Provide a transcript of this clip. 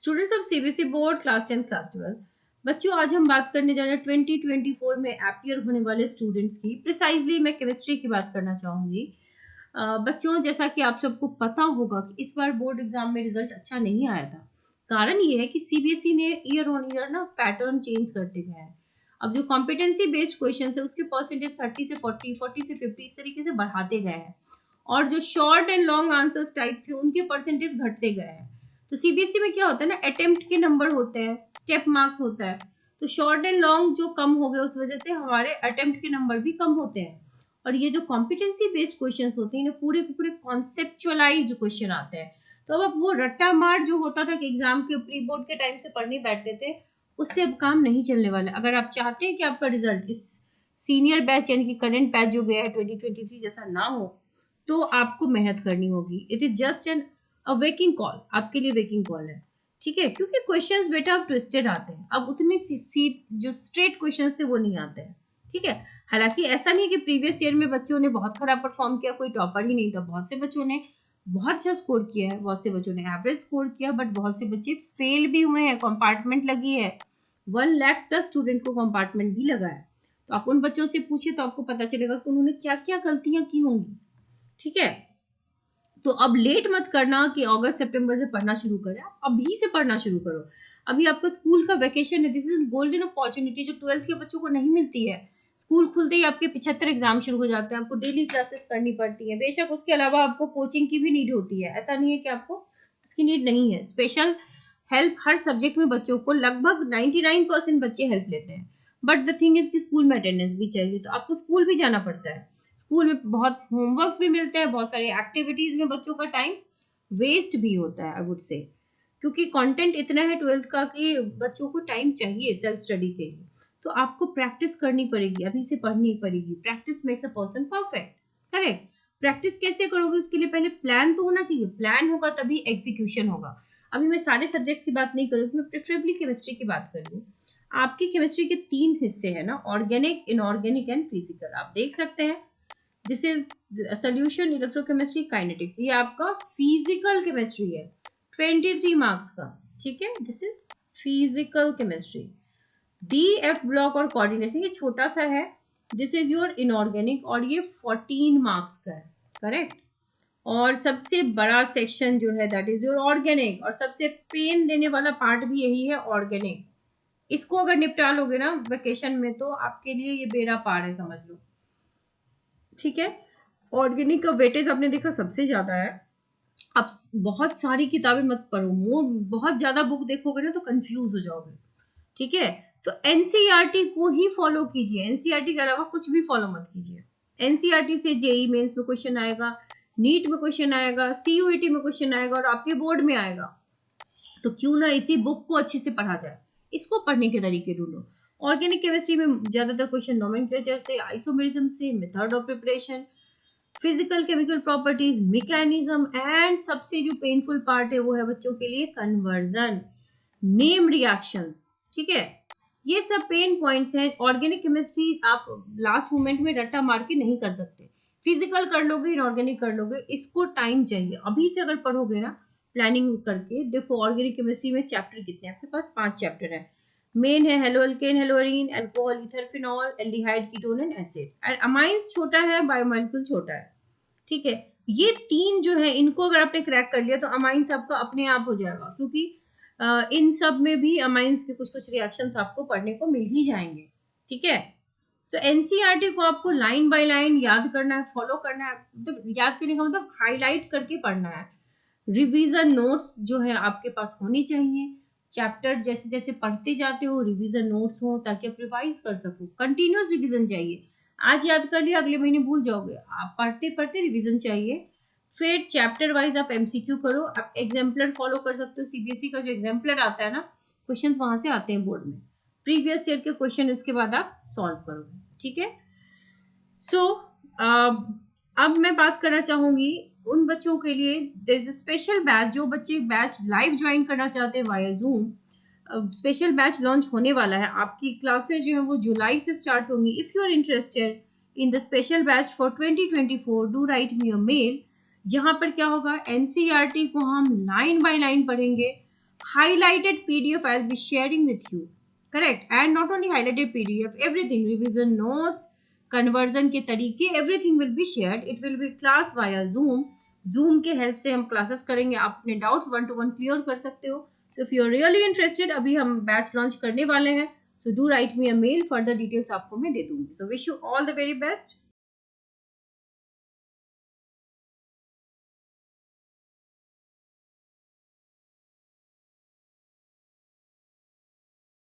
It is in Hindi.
Students of CBSE board class 10 class 12। बच्चों, आज हम बात करने जा रहे हैं 2024 में एपियर होने वाले स्टूडेंट्स की। प्रिसाइजली मैं केमिस्ट्री की बात करना चाहूंगी। बच्चों, जैसा कि आप सबको पता होगा कि इस बार बोर्ड एग्जाम में रिजल्ट अच्छा नहीं आया था। कारण ये है कि सीबीएसई ने ईयर ऑन ईयर ना पैटर्न चेंज करते गए हैं। अब जो कॉम्पिटेंसी बेस्ड क्वेश्चन है उसके परसेंटेज 30 से 40, 40 से 50 इस तरीके से बढ़ाते गए हैं, और जो short and long answers type थे उनके परसेंटेज घटते गए हैं। तो सीबीएसई में क्या होता है ना, अटेम्प्ट के नंबर होते हैं, स्टेप मार्क्स होता है। तो शॉर्ट एंड लॉन्ग जो कम हो गए उस वजह से हमारे अटेम्प्ट के नंबर भी कम होते हैं। और ये जो कॉम्पिटेंसी बेस्ड क्वेश्चंस होते हैं ना, पूरे के पूरे कॉन्सेप्चुअलाइज्ड क्वेश्चन आते हैं। तो अब वो रट्टा मार जो होता था कि एग्जाम के प्री बोर्ड के टाइम से पढ़ने बैठते थे, उससे अब काम नहीं चलने वाला। अगर आप चाहते हैं कि आपका रिजल्ट इस सीनियर बैच यानी कि करंट बैच जो गया है 2023 जैसा ना हो, तो आपको मेहनत करनी होगी। It is just an waking call, आपके लिए वेकिंग कॉल है, ठीक है। क्योंकि क्वेश्चंस बेटा अब ट्विस्टेड आते हैं, अब उतने जो स्ट्रेट क्वेश्चंस थे वो नहीं आते हैं, ठीक है। हालांकि ऐसा नहीं कि प्रीवियस ईयर में बच्चों ने बहुत खराब परफॉर्म किया, कोई टॉपर ही नहीं था। बहुत से बच्चों ने बहुत अच्छा स्कोर किया है, बहुत से बच्चों ने एवरेज स्कोर किया, बट बहुत से बच्चे फेल भी हुए हैं। कंपार्टमेंट लगी है, 1,00,000+ स्टूडेंट को कंपार्टमेंट भी लगा है। तो आप उन बच्चों से पूछिए तो आपको पता चलेगा कि उन्होंने क्या क्या गलतियां की होंगी, ठीक है। तो अब लेट मत करना कि अगस्त सितंबर से पढ़ना शुरू करें, अभी से पढ़ना शुरू करो। अभी आपका स्कूल का वेकेशन है, दिस इज गोल्डन अपॉर्चुनिटी जो 12th के बच्चों को नहीं मिलती है। स्कूल खुलते ही आपके 75 एग्जाम शुरू हो जाते हैं, आपको डेली क्लासेस करनी पड़ती है। बेशक उसके अलावा आपको कोचिंग की भी नीड होती है, ऐसा नहीं है कि आपको इसकी नीड नहीं है। स्पेशल हेल्प हर सब्जेक्ट में बच्चों को लगभग 99% बच्चे हेल्प लेते हैं। बट द थिंग इज कि स्कूल में अटेंडेंस भी चाहिए, तो आपको स्कूल भी जाना पड़ता है। स्कूल में बहुत होमवर्क्स भी मिलते हैं, बहुत सारी एक्टिविटीज में बच्चों का टाइम वेस्ट भी होता है, आई वुड से। क्योंकि कंटेंट इतना है 12th का कि बच्चों को टाइम चाहिए सेल्फ स्टडी के लिए। तो आपको प्रैक्टिस करनी पड़ेगी, अभी से पढ़नी पड़ेगी। Practice makes a person perfect, correct. Practice कैसे करोगे, उसके लिए पहले प्लान तो होना चाहिए। प्लान होगा तभी एग्जीक्यूशन होगा। अभी मैं सारे सब्जेक्ट्स की बात नहीं करूँगी, मैं प्रेफरेबली केमिस्ट्री की बात कर रही हूँ। आपकी केमिस्ट्री के 3 हिस्से हैं ना, ऑर्गेनिक, इनऑर्गेनिक एंड फिजिकल। आप देख सकते हैं, this is solution, electrochemistry, kinetics. ये आपका फिजिकल केमिस्ट्री है, 23 मार्क्स का, ठीक है। This is physical chemistry. D F block और कोऑर्डिनेशन ये छोटा सा है। दिस इज योर इनऑर्गेनिक और ये 14 मार्क्स का है, करेक्ट। और सबसे बड़ा सेक्शन जो है दैट इज योर ऑर्गेनिक, और सबसे पेन देने वाला पार्ट भी यही है, ऑर्गेनिक। इसको अगर निपटा लोगे ना वेकेशन में तो आपके लिए ये बेड़ा पार है, समझ लो, ठीक है। ऑर्गेनिक का वेटेज आपने देखा सबसे ज्यादा है। आप बहुत सारी किताबें मत पढ़ो, बहुत ज्यादा बुक देखोगे ना तो कंफ्यूज हो जाओगे, ठीक है। तो एनसीईआरटी को ही फॉलो कीजिए, एनसीईआरटी के अलावा कुछ भी फॉलो मत कीजिए। एनसीईआरटी से जेई मेंस में क्वेश्चन आएगा, नीट में क्वेश्चन आएगा, सीयूईटी में क्वेश्चन आएगा, और आपके बोर्ड में आएगा। तो क्यों ना इसी बुक को अच्छे से पढ़ा जाए, इसको पढ़ने के तरीके ढूंढो। ऑर्गेनिक केमिस्ट्री में ज्यादातर क्वेश्चन नोमेनक्लेचर से, आइसोमेरिज्म से, method of preparation, physical chemical properties, mechanism, and सबसे जो पेनफुल पार्ट है वो है बच्चों के लिए कन्वर्जन, नेम रिएक्शंस, ठीक है। ये सब पेन पॉइंट्स हैं। ऑर्गेनिक केमिस्ट्री आप लास्ट मोमेंट में रट्टा मार के नहीं कर सकते। फिजिकल कर लोगे, इनऑर्गेनिक कर लोगे, इसको टाइम चाहिए। अभी से अगर पढ़ोगे ना प्लानिंग करके, देखो ऑर्गेनिक केमिस्ट्री में चैप्टर कितने हैं आपके पास, 5 चैप्टर है। मेन है haloalkane, haloarene, alcohol, ether, phenol, aldehyde, ketone and acid. And amines छोटा है, बायोमोलिक्यूल छोटा है, ठीक है। ये 3 जो है इनको अगर आपने क्रैक कर लिया तो अमाइंस आपका अपने आप हो जाएगा, क्योंकि इन सब में भी अमाइंस के कुछ कुछ रिएक्शंस आपको पढ़ने को मिल ही जाएंगे, ठीक है। तो एनसीईआरटी को आपको लाइन बाय लाइन याद करना है, फॉलो करना है। मतलब याद करने का मतलब हाईलाइट करके पढ़ना है। रिवीजन नोट्स जो है आपके पास होनी चाहिए। चैप्टर जैसे जैसे पढ़ते जाते हो रिवीजन नोट्स हो, ताकि आप रिवाइज कर सको। कंटिन्यूअस रिवीजन चाहिए। आज याद कर लिया अगले महीने भूल जाओगे, आप पढ़ते पढ़ते रिवीजन चाहिए। फिर चैप्टर वाइज आप एमसीक्यू करो। आप एग्जाम्पलर फॉलो कर सकते हो, सीबीएसई का जो एग्जाम्पलर आता है ना, क्वेश्चन वहां से आते हैं बोर्ड में। प्रीवियस ईयर के क्वेश्चन इसके बाद आप सॉल्व करोगे, ठीक है। सो अब मैं बात करना चाहूंगी उन बच्चों के लिए, there is a special batch. जो बच्चे बैच लाइव ज्वाइन करना चाहते हैं via Zoom, special batch launch होने वाला है। आपकी क्लासेस जो है वो जुलाई से स्टार्ट होंगी। If you are interested in the special batch for 2024 do write me a mail. यहाँ पर क्या होगा, एनसीईआरटी को हम लाइन बाय लाइन पढ़ेंगे, highlighted PDF I'll be sharing with you. Correct. And not only highlighted PDF, everything, revision notes, conversion के तरीके, everything will be shared. It will be class via Zoom. Zoom के help से हम classes करेंगे. आप अपने doubts one to one clear कर सकते हो. So if you are really interested, अभी हम batch launch करने वाले हैं. So do write me a mail. Further details आपको मैं दे दूंगी. So wish you all the very best.